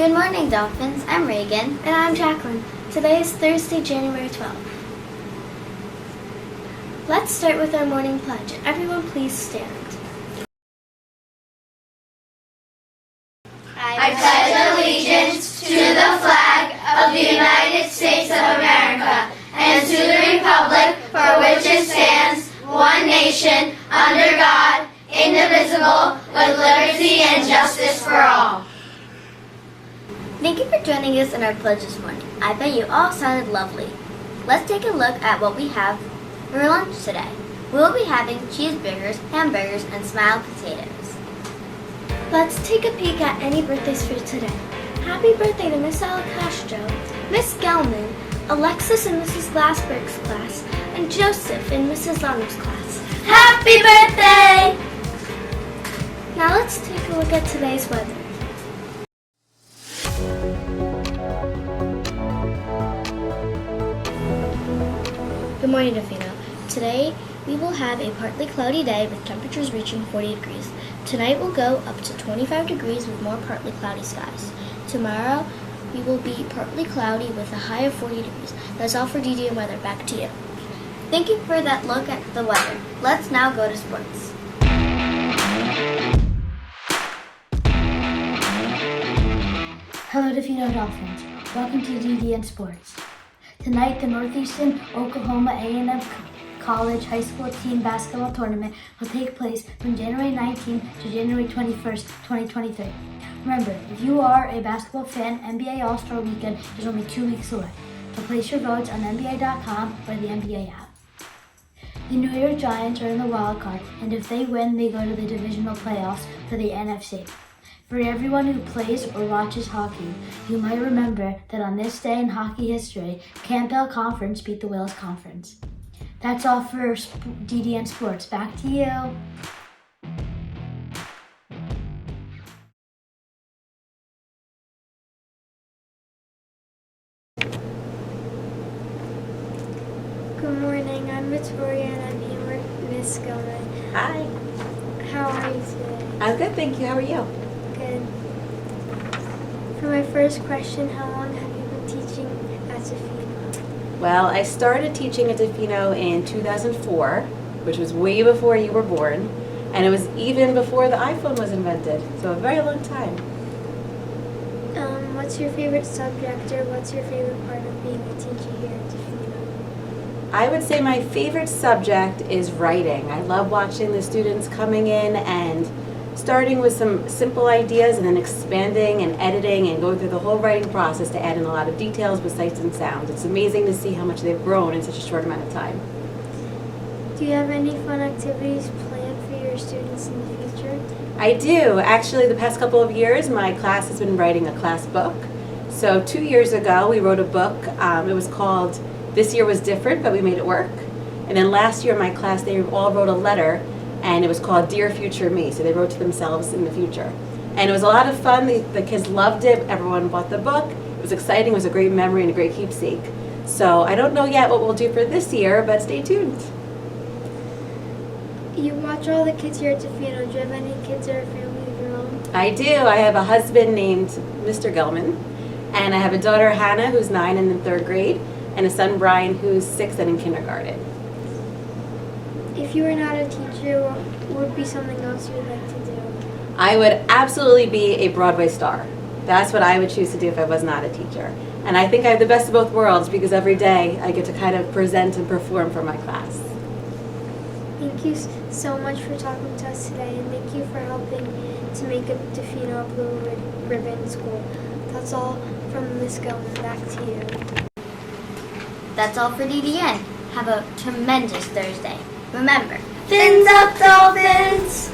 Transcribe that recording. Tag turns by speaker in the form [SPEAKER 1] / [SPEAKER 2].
[SPEAKER 1] Good morning, Dolphins. I'm Reagan.
[SPEAKER 2] And I'm Jacqueline. Today is Thursday, January 12th. Let's start with our morning pledge. Everyone please stand.
[SPEAKER 3] I pledge allegiance to the flag of the United States of America and to the republic for which it stands, one nation, under God, indivisible, with liberty and justice for all.
[SPEAKER 1] Thank you for joining us in our pledge this morning. I bet you all sounded lovely. Let's take a look at what we have for lunch today. We will be having cheeseburgers, hamburgers, and smiled potatoes.
[SPEAKER 2] Let's take a peek at any birthdays for today. Happy birthday to Miss Ella Castro, Miss Gelman, Alexis in Mrs. Glassberg's class, and Joseph in Mrs. Lano's class.
[SPEAKER 3] Happy birthday!
[SPEAKER 2] Now let's take a look at today's weather. Good morning, Defino. Today, we will have a partly cloudy day with temperatures reaching 40 degrees. Tonight will go up to 25 degrees with more partly cloudy skies. Tomorrow, we will be partly cloudy with a high of 40 degrees. That's all for DDN weather. Back to you.
[SPEAKER 1] Thank you for that look at the weather. Let's now go to sports.
[SPEAKER 4] Hello, Defino Dolphins. Welcome to DDN Sports. Tonight, the Northeastern Oklahoma A&M College High School Team Basketball Tournament will take place from January 19th to January 21st, 2023. Remember, if you are a basketball fan, NBA All-Star Weekend is only 2 weeks away. So place your votes on NBA.com or the NBA app. The New York Giants are in the wild card, and if they win, they go to the divisional playoffs for the NFC. For everyone who plays or watches hockey, you might remember that on this day in hockey history, Campbell Conference beat the Wales Conference. That's all for DDN Sports. Back to you.
[SPEAKER 2] Good morning. I'm Victoria, and I'm here with Miss Gelman.
[SPEAKER 5] Hi.
[SPEAKER 2] How are you today?
[SPEAKER 5] I'm good, thank you. How are you?
[SPEAKER 2] Good. For my first question, how long have you been teaching at Defino?
[SPEAKER 5] Well, I started teaching at Defino in 2004, which was way before you were born, and it was even before the iPhone was invented, so a very long time.
[SPEAKER 2] What's your favorite subject, or what's your favorite part of being a teacher here at Defino?
[SPEAKER 5] I would say my favorite subject is writing. I love watching the students coming in and starting with some simple ideas and then expanding and editing and going through the whole writing process to add in a lot of details with sights and sounds. It's amazing to see how much they've grown in such a short amount of time.
[SPEAKER 2] Do you have any fun activities planned for your students in the future?
[SPEAKER 5] I do. Actually, the past couple of years, my class has been writing a class book. So 2 years ago, we wrote a book. It was called This Year Was Different, but we made it work. And then last year, my class, they all wrote a letter, and it was called Dear Future Me. So they wrote to themselves in the future. And it was a lot of fun. The kids loved it. Everyone bought the book. It was exciting. It was a great memory and a great keepsake. So I don't know yet what we'll do for this year, but stay tuned.
[SPEAKER 2] You watch all the kids here at Defino. Do you have any kids or family of your own?
[SPEAKER 5] I do. I have a husband named Mr. Gelman, and I have a daughter, Hannah, who's 9 and in 3rd grade, and a son, Brian, who's 6 and in kindergarten.
[SPEAKER 2] If you were not a teacher, what would be something else you would like to do?
[SPEAKER 5] I would absolutely be a Broadway star. That's what I would choose to do if I was not a teacher. And I think I have the best of both worlds because every day I get to kind of present and perform for my class.
[SPEAKER 2] Thank you so much for talking to us today, and thank you for helping to make a Defino Blue Ribbon School. That's all from Miss Gelman. Back to you.
[SPEAKER 1] That's all for DDN. Have a tremendous Thursday. Remember,
[SPEAKER 3] Fins up, Dolphins!